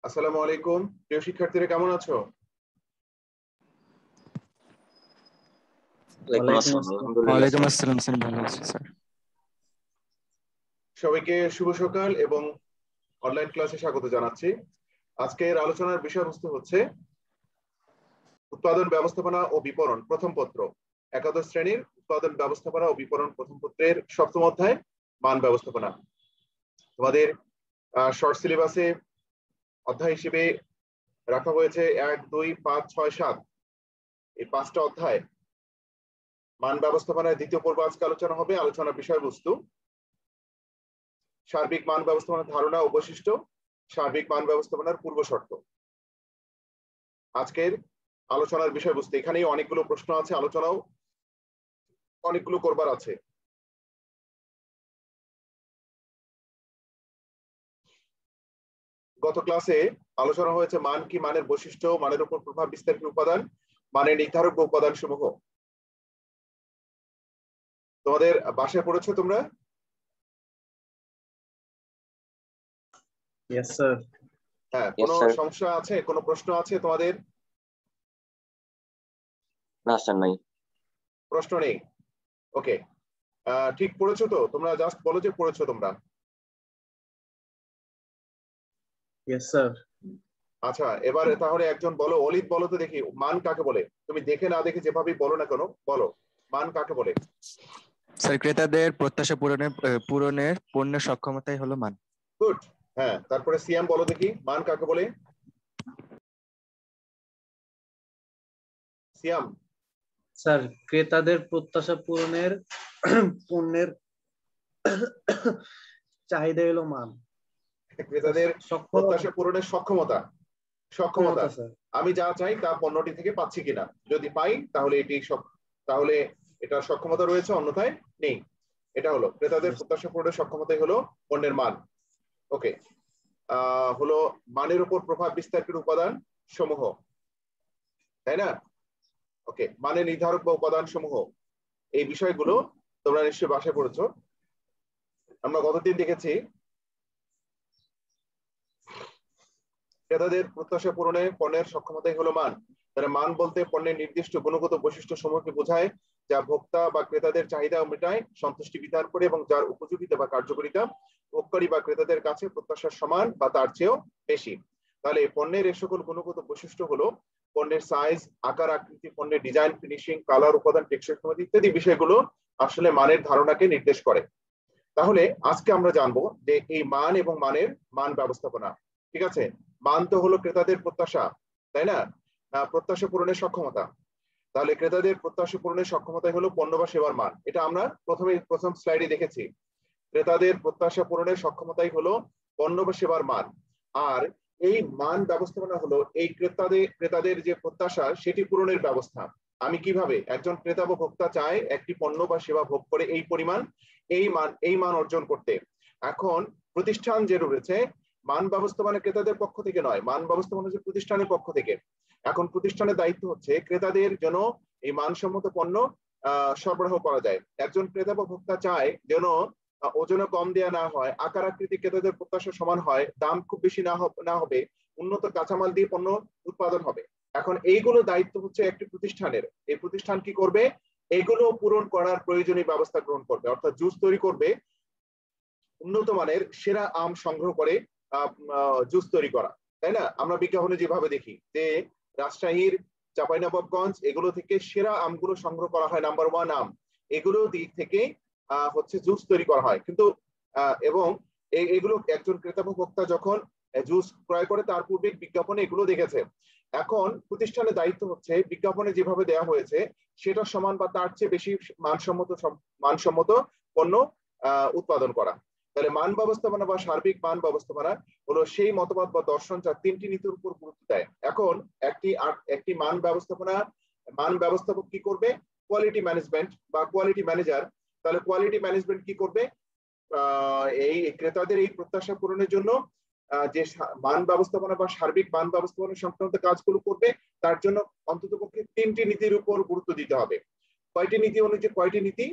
আসসালামু আলাইকুম প্রিয় শিক্ষার্থীরা, কেমন আছো? ওয়ালাইকুম আসসালাম স্যার, ভালো আছি স্যার। সবাইকে শুভ সকাল এবং অনলাইন ক্লাসে স্বাগত জানাচ্ছি। আজকের আলোচনার বিষয়বস্তু হচ্ছে উৎপাদন ব্যবস্থাপনা ও বিপণন প্রথম পত্র, একাদশ শ্রেণীর উৎপাদন ব্যবস্থাপনা ও বিপণন প্রথম পত্রের সপ্তম অধ্যায় মান ব্যবস্থাপনা। তোমাদের শর্ট সিলেবাসে অধ্যায় হিসেবে রাখা হয়েছে 1, 2, 5, 6, 7 এই 5টা অধ্যায়। মান ব্যবস্থাপনার দ্বিতীয় পর্ব আজকে আলোচনা হবে। আলোচনার বিষয়বস্তু সার্বিক মান ব্যবস্থাপনার ধারণা ও বৈশিষ্ট্য, সার্বিক মান ব্যবস্থাপনার পূর্ব শর্ত। আজকের আলোচনার বিষয়বস্তু, এখানেই অনেকগুলো প্রশ্ন আছে, আলোচনাও অনেকগুলো করবার আছে। গত ক্লাসে আলোচনা হয়েছে মান কি, মানের বৈশিষ্ট্য, মানের উপর প্রভাব বিস্তারী উপাদান, মানের নির্ধারক উপাদান সমূহ। তোমাদের বাসায় পড়েছো তোমরা? Yes, sir. হ্যাঁ, কোনো সমস্যা আছে, কোনো প্রশ্ন আছে তোমাদের? না স্যার, নাই। প্রশ্ন নেই? ওকে, ঠিক পড়েছো তো তোমরা? জাস্ট বলো যে পড়েছো তোমরা। Yes, sir. আচ্ছা, এবার তাহলে একজন বলো, অলিদ বলো তো দেখি, মান কাকে বলে? তুমি দেখে না দেখে যেভাবেই বলো না কেন, বলো মান কাকে বলে? স্যার, ক্রেতাদের প্রত্যাশা পূরণের পণ্যের সক্ষমতাই হলো মান। গুড। হ্যাঁ, তারপরে সিয়াম বলো দেখি, মান কাকে বলে? সিয়াম। স্যার, ক্রেতাদের প্রত্যাশা পূরণের পণ্যের চাহিদা হলো মান। ক্রেতাদের প্রত্যাশা পূরণের সক্ষমতা। সক্ষমতা, আমি যা চাই তা পণ্যটি থেকে পাচ্ছি কিনা, যদি পাই তাহলে তাহলে এটা সক্ষমতা রয়েছে, অন্যথায় নেই। এটা হলো ক্রেতাদের প্রত্যাশা পূরণের সক্ষমতাই হলো পণ্যের মান। ওকে, হলো মানের উপর প্রভাব বিস্তারকারী উপাদান সমূহ, তাই না? ওকে, মানের নির্ধারক বা উপাদান সমূহ, এই বিষয়গুলো তোমরা নিশ্চয়ই বাসায় পড়েছো। আমরা গতদিন দেখেছি ক্রেতাদের প্রত্যাশা পূরণে পণ্যের সক্ষমতাই হলো মান। তাহলে মান বলতে পণ্যের নির্দিষ্ট গুণগত বৈশিষ্ট্য সমূহকে বোঝায়, যা ভোক্তা বা ক্রেতাদের চাহিদা মেটায়, সন্তুষ্টি বিধান করে এবং যার উপযোগিতা বা কার্যকারিতা ভোগকারী বা ক্রেতাদের কাছে প্রত্যাশার সমান বা তার চেয়েও বেশি। তাহলে পণ্যের এই সকল গুণগত বৈশিষ্ট্য হলো পণ্যের সাইজ, আকার আকৃতি, পণ্যের ডিজাইন, ফিনিশিং, কালার, উপাদান, টেকসই ক্ষমতা ইত্যাদি বিষয়গুলো আসলে মানের ধারণাকে নির্দেশ করে। তাহলে আজকে আমরা জানবো যে এই মান এবং মানের মান ব্যবস্থাপনা। ঠিক আছে, মান তো হলো ক্রেতাদের প্রত্যাশা, তাই না? প্রত্যাশা পূরণের সক্ষমতা। তাহলে ক্রেতাদের প্রত্যাশা পূরণের সক্ষমতাই হলো পণ্য বা সেবার মান। এটা আমরা প্রথম স্লাইডে দেখেছি। ক্রেতাদের প্রত্যাশা পূরণের সক্ষমতাই হলো পণ্য বা সেবার মান। আর এই মান ব্যবস্থাপনা হলো এই ক্রেতাদের যে প্রত্যাশা সেটি পূরণের ব্যবস্থা। আমি কিভাবে, একজন ক্রেতা বা ভোক্তা চায় একটি পণ্য বা সেবা ভোগ করে এই পরিমাণ, এই মান অর্জন করতে। এখন প্রতিষ্ঠান যে রয়েছে, মান ব্যবস্থাপনা ক্রেতাদের পক্ষ থেকে নয়, মান ব্যবস্থাপনা হচ্ছে প্রতিষ্ঠানের পক্ষ থেকে। এখন প্রতিষ্ঠানের দায়িত্ব হচ্ছে ক্রেতাদের যেন এই মানসম্মত পণ্য সরবরাহ করা যায়। একজন ক্রেতা বা ভোক্তা চায় যেন ওজনে কম দেয়া না হয়, আকার আকৃতি ক্রেতাদের প্রত্যাশা সমান হয়, দাম খুব বেশি না হবে, উন্নত কাঁচামাল দিয়ে পণ্য উৎপাদন হবে। এখন এইগুলো দায়িত্ব হচ্ছে একটি প্রতিষ্ঠানের। এই প্রতিষ্ঠান কি করবে? এগুলো পূরণ করার প্রয়োজনীয় ব্যবস্থা গ্রহণ করবে, অর্থাৎ জুস তৈরি করবে, উন্নত মানের সেরা আম সংগ্রহ করে জুস তৈরি করা, তাই না? আমরা বিজ্ঞাপনে যেভাবে দেখি যে রাজশাহীর, চাঁপাইনবাবগঞ্জ এগুলো থেকে সেরা আমগুলো সংগ্রহ করা হয়, নাম্বার 1 আম, এগুলো দিক থেকে হচ্ছে জুস তৈরি করা হয়। কিন্তু এবং এগুলো একজন ক্রেতা বা ভোক্তা যখন জুস ক্রয় করে তার পূর্বে বিজ্ঞাপনে এগুলো দেখেছে। এখন প্রতিষ্ঠানের দায়িত্ব হচ্ছে বিজ্ঞাপনে যেভাবে দেওয়া হয়েছে সেটা সমান বা তার চেয়ে বেশি মানসম্মত পণ্য উৎপাদন করা। তাহলে মান ব্যবস্থাপনা বা সার্বিক মান ব্যবস্থাপনা হলো সেই মতবাদ বা দর্শন যা 3টি নীতির উপর গুরুত্ব দেয়। এখন একটি মান ব্যবস্থাপক কি করবে? কোয়ালিটি ম্যানেজমেন্ট বা কোয়ালিটি ম্যানেজার। তাহলে কোয়ালিটি ম্যানেজমেন্ট কি করবে? এই ক্রেতাদের এই প্রত্যাশা পূরণের জন্য যে মান ব্যবস্থাপনা বা সার্বিক মান ব্যবস্থাপনা সংক্রান্ত কাজগুলো করবে, তার জন্য অন্ততপক্ষে 3টি নীতির উপর গুরুত্ব দিতে হবে। কয়টি নীতি অনুযায়ী? কয়টি নীতি?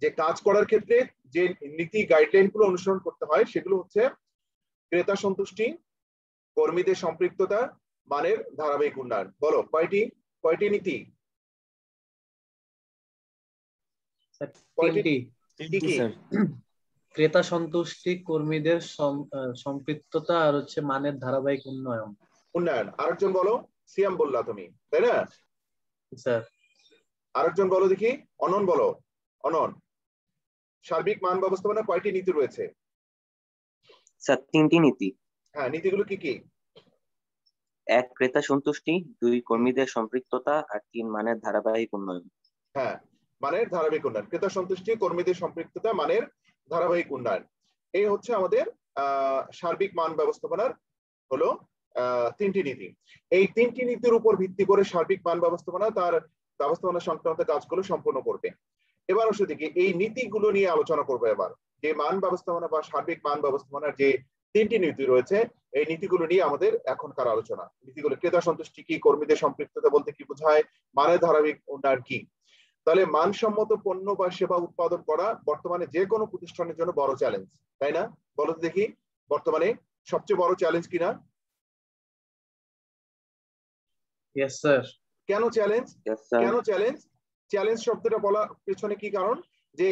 যে কাজ করার ক্ষেত্রে যে নীতি গাইডলাইন গুলো অনুসরণ করতে হয় সেগুলো হচ্ছে ক্রেতা সন্তুষ্টি, কর্মীদের সম্পৃক্ততা, মানের ধারাবাহিক উন্নয়ন। বলো কয়টি নীতি? তিনটি। কি কি? ক্রেতা সন্তুষ্টি, কর্মীদের সম্পৃক্ততা, আর হচ্ছে মানের ধারাবাহিক উন্নয়ন। আরেকজন বলো। সিয়াম বললা তুমি, তাই না? স্যার। আরেকজন বলো দেখি। অনন বলো। অনন, সার্বিক মান ব্যবস্থাপনা কয়টি নীতি রয়েছে? স্যার 3টি নীতি। হ্যাঁ, নীতিগুলো কি কি? 1 ক্রেতা সন্তুষ্টি, 2 কর্মীদের সম্পৃক্ততা, আর 3 মানের ধারাবাহিক উন্নয়ন। হ্যাঁ, মানের ধারাবাহিক উন্নয়ন, ক্রেতা সন্তুষ্টি, কর্মীদের সম্পৃক্ততা, মানের ধারাবাহিক উন্নয়ন। এই হচ্ছে আমাদের সার্বিক মান ব্যবস্থাপনার হলো 3টি নীতি। এই 3টি নীতির উপর ভিত্তি করে সার্বিক মান ব্যবস্থাপনা তার ব্যবস্থাপনা সংক্রান্ত কাজগুলো সম্পন্ন করবে। এবার হচ্ছে দেখি এই নীতিগুলো নিয়ে আলোচনা করবো। এবার যে মান ব্যবস্থাপনা বা সার্বিক মান ব্যবস্থাপনার যে 3টি নীতি রয়েছে, এই নীতিগুলো নিয়ে আমাদের এখনকার আলোচনা। নীতিগুলো ক্রেতা সন্তুষ্টি কি, কর্মীদের সম্পৃক্ততা বলতে কি বোঝায়, মানের ধারাবাহিক উন্নয়ন কি। তাহলে মানসম্মত পণ্য বা সেবা উৎপাদন করা বর্তমানে যে কোনো প্রতিষ্ঠানের জন্য বড় চ্যালেঞ্জ, তাই না? বলো তো দেখি, বর্তমানে সবচেয়ে বড় চ্যালেঞ্জ কিনা? Yes sir. কেন চ্যালেঞ্জ? কেন চ্যালেঞ্জ? চ্যালেঞ্জ শব্দটা বলার পেছনে কি কারণ? যে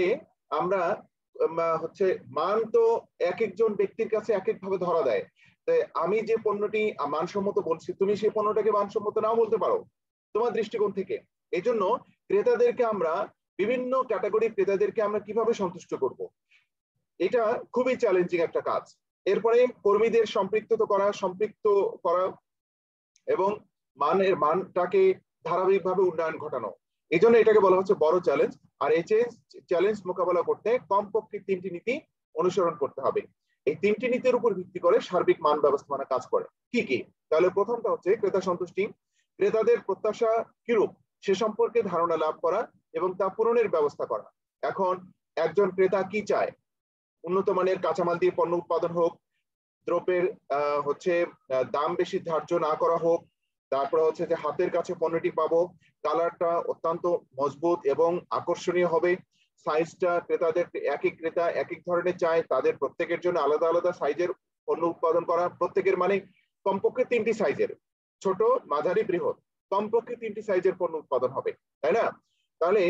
আমরা হচ্ছে মান তো এক একজন ব্যক্তির কাছে এক এক ভাবে ধরা দেয়। আমি যে পণ্যটি মানসম্মত বলছি, তুমি সেই পণ্যটাকে মানসম্মত নাও বলতে পারো তোমার দৃষ্টিকোণ থেকে। এই জন্য ক্রেতাদেরকে আমরা বিভিন্ন ক্যাটাগরির ক্রেতাদেরকে আমরা কিভাবে সন্তুষ্ট করব, এটা খুবই চ্যালেঞ্জিং একটা কাজ। এরপরে কর্মীদের সম্পৃক্ত করা এবং মানটাকে ধারাবাহিকভাবে উন্নয়ন ঘটানো, এই জন্য এটাকে বলা হচ্ছে বড় চ্যালেঞ্জ। আর এই চ্যালেঞ্জ মোকাবেলা করতে কমপক্ষে 3টি নীতি অনুসরণ করতে হবে। এই 3টি নীতির উপর ভিত্তি করে সার্বিক মান ব্যবস্থাপনা কাজ করে। কি কি? তাহলে প্রথমটা হচ্ছে ক্রেতা সন্তুষ্টি। ক্রেতাদের প্রত্যাশা কিরূপ সে সম্পর্কে ধারণা লাভ করা এবং তা পূরণের ব্যবস্থা করা। এখন একজন ক্রেতা কি চায়? উন্নত মানের কাঁচামাল দিয়ে পণ্য উৎপাদন হোক, দ্রব্যের হচ্ছে দাম বেশি ধার্য না করা হোক, তারপরে হচ্ছে যে হাতের কাছে পণ্যটি পাবো, কালারটা অত্যন্ত মজবুত এবং আকর্ষণীয় হবে, সাইজটা ক্রেতাদের এক এক ক্রেতা এক এক ধরনের চায়, তাদের প্রত্যেকের জন্য আলাদা আলাদা সাইজের পণ্য উৎপাদন করা, প্রত্যেকের মানে কমপক্ষে 3টি সাইজের, ছোট মাঝারি বৃহৎ, কমপক্ষে 3টি সাইজের পণ্য উৎপাদন হবে, তাই না? তাহলে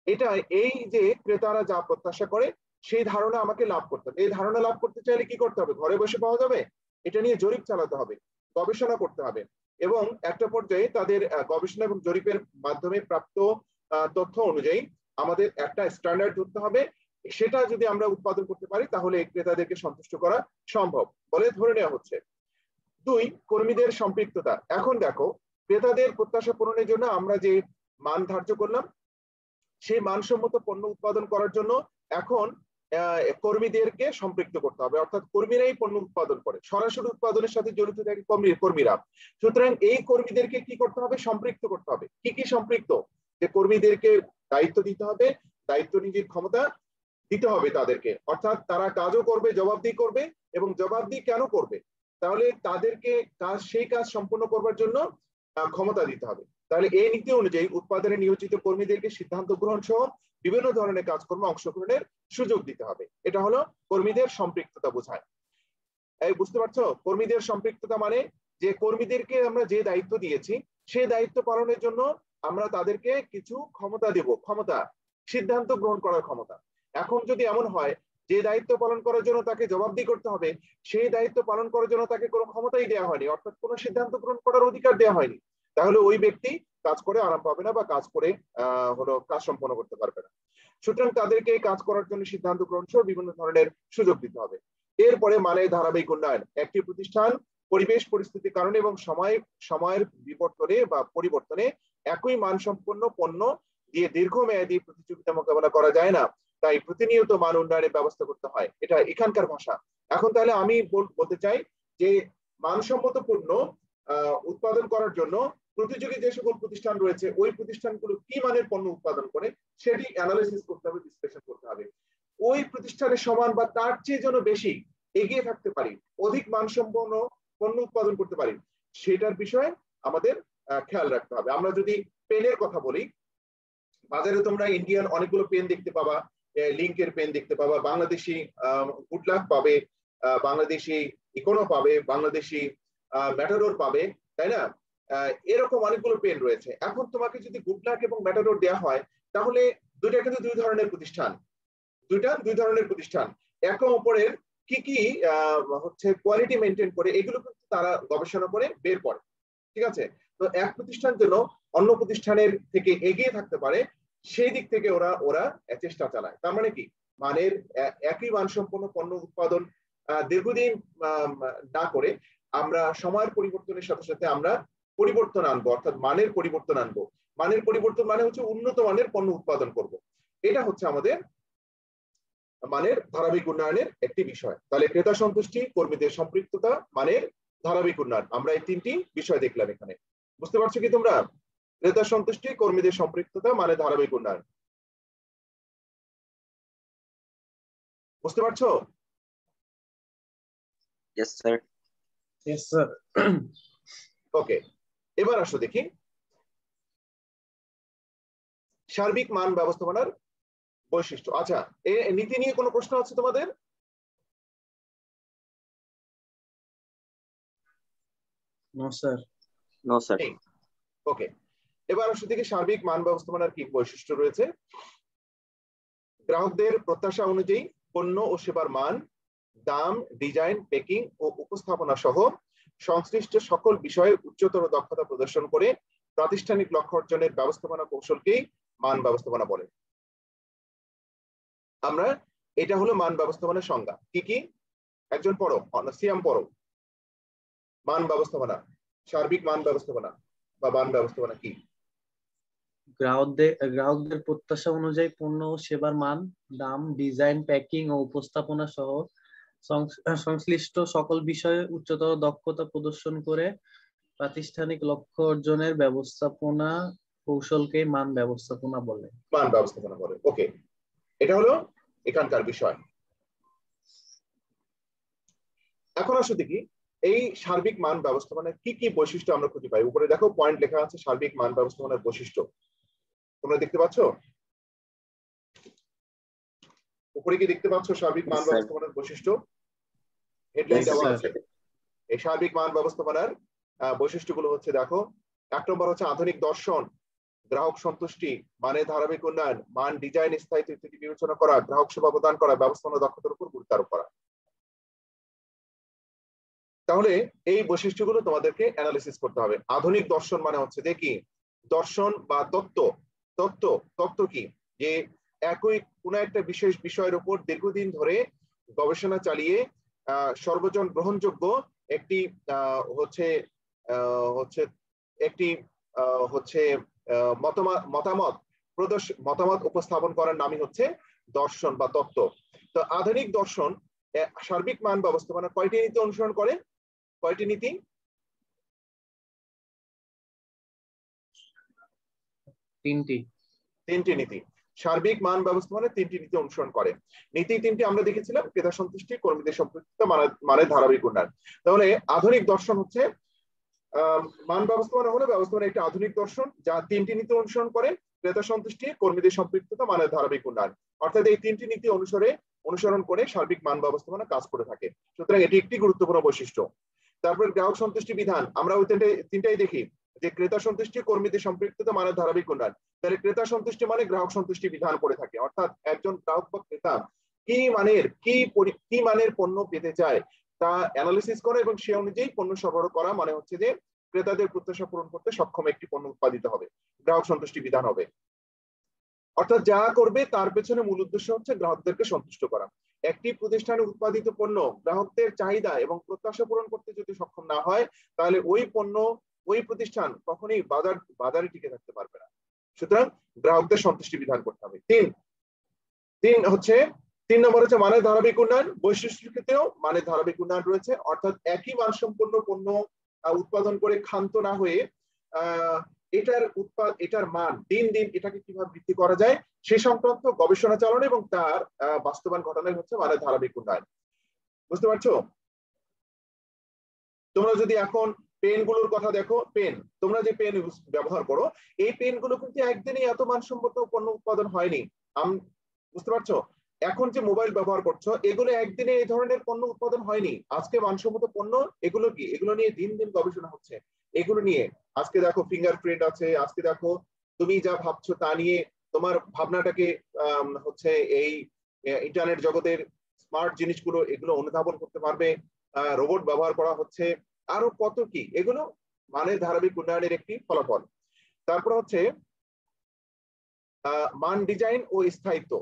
এটা এই যে ক্রেতারা যা প্রত্যাশা করে সেই ধারণা আমাকে লাভ করতে হবে। এই ধারণা লাভ করতে চাইলে কি করতে হবে? ঘরে বসে পাওয়া যাবে? এটা নিয়ে জরিপ চালাতে হবে, গবেষণা করতে হবে এবং একটা পর্যায়ে তাদের গবেষণা এবং জরিপের মাধ্যমে প্রাপ্ত তথ্য অনুযায়ী আমাদের একটা স্ট্যান্ডার্ড ধরতে হবে। সেটা যদি আমরা উৎপাদন করতে পারি তাহলে ক্রেতাদেরকে সন্তুষ্ট করা সম্ভব বলে ধরে নেওয়া হচ্ছে। 2, কর্মীদের সম্পৃক্ততা। এখন দেখো, ক্রেতাদের প্রত্যাশা পূরণের জন্য আমরা যে মান ধার্য করলাম, সেই মানসম্মত পণ্য উৎপাদন করার জন্য এখন কর্মীদেরকে সম্পৃক্ত করতে হবে, অর্থাৎ কর্মীরাই পণ্য উৎপাদন করে, সরাসরি উৎপাদনের সাথে জড়িত থাকে কর্মীরা। সুতরাং এই কর্মীদেরকে কি করতে হবে? সম্পৃক্ত করতে হবে। কি কি সম্পৃক্ত? যে কর্মীদেরকে দায়িত্ব দিতে হবে, দায়িত্ব নিজের ক্ষমতা দিতে হবে তাদেরকে, অর্থাৎ তারা কাজও করবে, জবাবদিহি করবে এবং জবাবদিহি কেন করবে? তাহলে তাদেরকে সেই কাজ সম্পন্ন করবার জন্য ক্ষমতা দিতে হবে। তাহলে এই নীতি অনুযায়ী উৎপাদনে নিয়োজিত কর্মীদেরকে সিদ্ধান্ত গ্রহণ সহ বিভিন্ন ধরনের কাজকর্মে অংশগ্রহণের সুযোগ দিতে হবে। এটা হলো কর্মীদের সম্পৃক্ততা বোঝায়। এই বুঝতে পারছো? কর্মীদের সম্পৃক্ততা মানে যে কর্মীদেরকে আমরা যে দায়িত্ব দিয়েছি সেই দায়িত্ব পালনের জন্য আমরা তাদেরকে কিছু ক্ষমতা দেব, ক্ষমতা, সিদ্ধান্ত গ্রহণ করার ক্ষমতা। এখন যদি এমন হয় যে দায়িত্ব পালন করার জন্য তাকে জবাবদিহি করতে হবে, সেই দায়িত্ব পালন করার জন্য তাকে কোনো ক্ষমতাই দেওয়া হয়নি, অর্থাৎ কোনো সিদ্ধান্ত গ্রহণ করার অধিকার দেওয়া হয়নি, তাহলে ওই ব্যক্তি কাজ করে আরাম পাবে না বা কাজ করে কাজ সম্পন্ন করতে পারবে না। সুতরাং তাদেরকে কাজ করার জন্য সিদ্ধান্ত গ্রহণ সহ বিভিন্ন ধরনের সুযোগ দিতে হবে। এরপরে মানের ধারাবাহিক উন্নয়ন। একটি প্রতিষ্ঠান পরিবেশ পরিস্থিতির কারণে এবং সময়ের বিবর্তনে বা পরিবর্তনে একই মানসম্পন্ন পণ্য দিয়ে দীর্ঘমেয়াদী প্রতিযোগিতা মোকাবেলা করা যায় না, তাই প্রতিনিয়ত মান উন্নয়নের ব্যবস্থা করতে হয়। এটা এখানকার ভাষা। এখন তাহলে আমি বলতে চাই যে মানসম্মত পণ্য উৎপাদন করার জন্য প্রতিযোগী যে সকল প্রতিষ্ঠান রয়েছে ওই প্রতিষ্ঠানগুলো কি মানের পণ্য উৎপাদন করে সেটি অ্যানালাইসিস করতে হবে, বিশ্লেষণ করতে হবে। ওই প্রতিষ্ঠানের সমান বা তার চেয়ে যেন বেশি এগিয়ে থাকতে পারি, অধিক মানসম্পন্ন পণ্য উৎপাদন করতে পারি, সেটার বিষয়ে আমাদের খেয়াল রাখতে হবে। আমরা যদি পেনের কথা বলি, বাজারে তোমরা ইন্ডিয়ান অনেকগুলো পেন দেখতে পাবা, লিঙ্কের পেন দেখতে পাবা, বাংলাদেশি গুডলাক পাবে, বাংলাদেশি ইকোনো পাবে, বাংলাদেশি ম্যাটাডোর পাবে, তাই না? এরকম অনেকগুলো পেন রয়েছে। এখন তোমাকে যদি গুডলাক এবং ম্যাটাডোর দেওয়া হয়, তাহলে দুইটা কিন্তু দুই ধরনের প্রতিষ্ঠান, দুই ধরনের প্রতিষ্ঠান। একে অপরের কি কি হচ্ছে কোয়ালিটি মেনটেন করে, এগুলো কিন্তু তারা গবেষণা করে বের করে, ঠিক আছে? তো এক প্রতিষ্ঠান যেন অন্য প্রতিষ্ঠানের থেকে এগিয়ে থাকতে পারে, সেই দিক থেকে ওরা চেষ্টা চালায়। তার মানে কি, মানের একই মানসম্পন্ন পণ্য উৎপাদন দীর্ঘদিন না করে আমরা সময়ের পরিবর্তনের সাথে সাথে আমরা পরিবর্তন আনবো, অর্থাৎ মানের পরিবর্তন আনবো। মানের পরিবর্তন মানে হচ্ছে উন্নত মানের পণ্য উৎপাদন করব। এটা হচ্ছে আমাদের মানের ধারাবাহিক উন্নয়নের একটি বিষয়। তাহলে ক্রেতা সন্তুষ্টি, কর্মীদের সম্পৃক্ততা, মানের ধারাবাহিক উন্নয়ন, আমরা এই তিনটি বিষয় দেখলাম এখানে। বুঝতে পারছো কি তোমরা? ক্রেতা সন্তুষ্টি, কর্মীদের সম্পৃক্ততা, মানের ধারাবাহিক উন্নয়ন। বুঝতে পারছো? Yes, sir. Yes, sir. ওকে, এবার আসো দেখি সার্বিক মান ব্যবস্থাপনার বৈশিষ্ট্য। আচ্ছা, এই নীতি নিয়ে কোনো প্রশ্ন আছে তোমাদের? No, sir. No, sir. ওকে, এবার আসো দেখি সার্বিক মান ব্যবস্থাপনার কি বৈশিষ্ট্য রয়েছে। গ্রাহকদের প্রত্যাশা অনুযায়ী পণ্য ও সেবার মান, দাম, ডিজাইন, প্যাকিং ও উপস্থাপনা সহ সংশ্লিষ্ট সকল বিষয়ে উচ্চতর দক্ষতা প্রদর্শন করে প্রাতিষ্ঠানিক লক্ষ্য অর্জনের ব্যবস্থাপনা কৌশলকেই মান ব্যবস্থাপনা বলে। আমরা, এটা হলো মান ব্যবস্থাপনার সংজ্ঞা। কি কি? একজন পড়ো, সিয়াম পড়ো। মান ব্যবস্থাপনা, সার্বিক মান ব্যবস্থাপনা বা মান ব্যবস্থাপনা কি? গ্রাহকদের প্রত্যাশা অনুযায়ী পণ্য ও সেবার মান, দাম, ডিজাইন, প্যাকিং ও উপস্থাপনা সহ সংশ্লিষ্ট সকল বিষয়ে উচ্চতর দক্ষতা প্রদর্শন করে প্রাতিষ্ঠানিক লক্ষ্য অর্জনের ব্যবস্থাপনা কৌশলকে মান ব্যবস্থাপনা বলে। মান ব্যবস্থাপনা বলে। ওকে, এটা হলো এখানকার বিষয়। এখন আসো দেখি এই সার্বিক মান ব্যবস্থাপনার কি কি বৈশিষ্ট্য আমরা খুঁজে পাই। উপরে দেখো পয়েন্ট লেখা আছে সার্বিক মান ব্যবস্থাপনার বৈশিষ্ট্য, তোমরা দেখতে পাচ্ছ? উপরে কি দেখতে পাচ্ছ সার্বিক মান ব্যবস্থাপনার বৈশিষ্ট্য? হেডলাইন দেওয়া আছে। এই সার্বিক মান ব্যবস্থাপনার বৈশিষ্ট্যগুলো হচ্ছে, দেখো, 1 নম্বর হচ্ছে আধুনিক দর্শন, গ্রাহক সন্তুষ্টি, মানের ধারাবাহিক উন্নয়ন, মান, ডিজাইন, স্থায়িত্ব ইত্যাদি বিবেচনা করা, গ্রাহক সেবা প্রদান করা, ব্যবস্থাপনা দক্ষতার উপর গুরুত্ব আরোপ করা। তাহলে এই বৈশিষ্ট্যগুলো তোমাদেরকে অ্যানালিসিস করতে হবে। আধুনিক দর্শন মানে হচ্ছে দেখি দর্শন বা তত্ত্ব কি, যে একই কোন একটা বিশেষ বিষয়ের উপর দীর্ঘদিন ধরে গবেষণা চালিয়ে সর্বজন গ্রহণযোগ্য একটি মতামত উপস্থাপন করার নামই হচ্ছে দর্শন বা তত্ত্ব। তো আধুনিক দর্শন সার্বিক মান ব্যবস্থাপনা কয়টি নীতি অনুসরণ করে? কয়টি নীতি? তিনটি নীতি। সার্বিক মান ব্যবস্থাপনা 3টি নীতি অনুসরণ করে। নীতি 3টি আমরা দেখেছিলাম, ক্রেতা সন্তুষ্টি, কর্মীদের সম্পৃক্ততা, মানের ধারাবাহিক উন্নয়ন। তাহলে আধুনিক দর্শন হচ্ছে মান ব্যবস্থাপনা হলো ব্যবস্থাপনা একটি আধুনিক দর্শন যা 3টি নীতি অনুসরণ করে: ক্রেতা সন্তুষ্টি, কর্মীদের সম্পৃক্ততা, মানের ধারাবাহিক উন্নয়ন। অর্থাৎ এই 3টি নীতি অনুসরণ করে সার্বিক মান ব্যবস্থাপনা কাজ করে থাকে। সুতরাং এটি একটি গুরুত্বপূর্ণ বৈশিষ্ট্য। তারপর গ্রাহক সন্তুষ্টি বিধান, আমরা ওই তিনটাই দেখি, যে ক্রেতা সন্তুষ্টি, কর্মীদের সম্পৃক্ততা, মানের ধারাবাহিক উন্নয়ন। তাহলে ক্রেতা সন্তুষ্টি মানে গ্রাহক সন্তুষ্টি বিধান করে থাকে, অর্থাৎ একজন গ্রাহক বা ক্রেতা কি মানের পণ্য পেতে চায় তা অ্যানালিসিস করা এবং সে অনুযায়ী পণ্য সরবরাহ করা, মানে হচ্ছে যে ক্রেতাদের প্রত্যাশা পূরণ করতে সক্ষম একটি পণ্য উৎপাদিত হবে, গ্রাহক সন্তুষ্টি বিধান হবে। অর্থাৎ যা করবে তার পেছনে মূল উদ্দেশ্য হচ্ছে গ্রাহকদেরকে সন্তুষ্ট করা। একটি প্রতিষ্ঠানে উৎপাদিত পণ্য গ্রাহকদের চাহিদা এবং প্রত্যাশা পূরণ করতে যদি সক্ষম না হয়, তাহলে ওই প্রতিষ্ঠান কখনোই বাজারে টিকে থাকতে পারবে না। সুতরাং গ্রাহকদের সন্তুষ্টি বিধান করতে হবে। 3 নম্বর হচ্ছে মানের ধারাবাহিক উন্নয়ন। বৈশিষ্ট্যের ক্ষেত্রেও মানের ধারাবাহিক উন্নয়ন রয়েছে, অর্থাৎ একই মানসম্পন্ন পণ্য উৎপাদন করে ক্ষান্ত না হয়ে এটার মান দিন দিন এটাকে কিভাবে বৃদ্ধি করা যায় সে সংক্রান্ত গবেষণা চালানো এবং তার বাস্তবায়ন ঘটানোই হচ্ছে মানের ধারাবাহিক উন্নয়ন। বুঝতে পারছো? তোমরা যদি এখন পেনগুলোর কথা দেখো, তোমরা যে পেন ব্যবহার করো, এই পেনগুলো কিন্তু একদিনে এত মানসম্মত পণ্য উৎপাদন হয়নি। বুঝতে পারছো? এখন যে মোবাইল ব্যবহার করছো এগুলো একদিনে এই ধরনের পণ্য উৎপাদন হয়নি। আজকে মানসম্মত পণ্য এগুলো কি, এগুলো নিয়ে দিন দিন গবেষণা হচ্ছে। এগুলো নিয়ে আজকে দেখো ফিঙ্গারপ্রিন্ট আছে, আজকে দেখো তুমি যা ভাবছো তা নিয়ে তোমার ভাবনাটাকে হচ্ছে এই ইন্টারনেট জগতের স্মার্ট জিনিসগুলো এগুলো অনুধাবন করতে পারবে। রোবট ব্যবহার করা হচ্ছে, আরো কত কি, এগুলো মানের ধারাবাহিক উন্নয়নের একটি ফলাফল। তারপর হচ্ছে মান, ডিজাইন ও স্থায়িত্ব।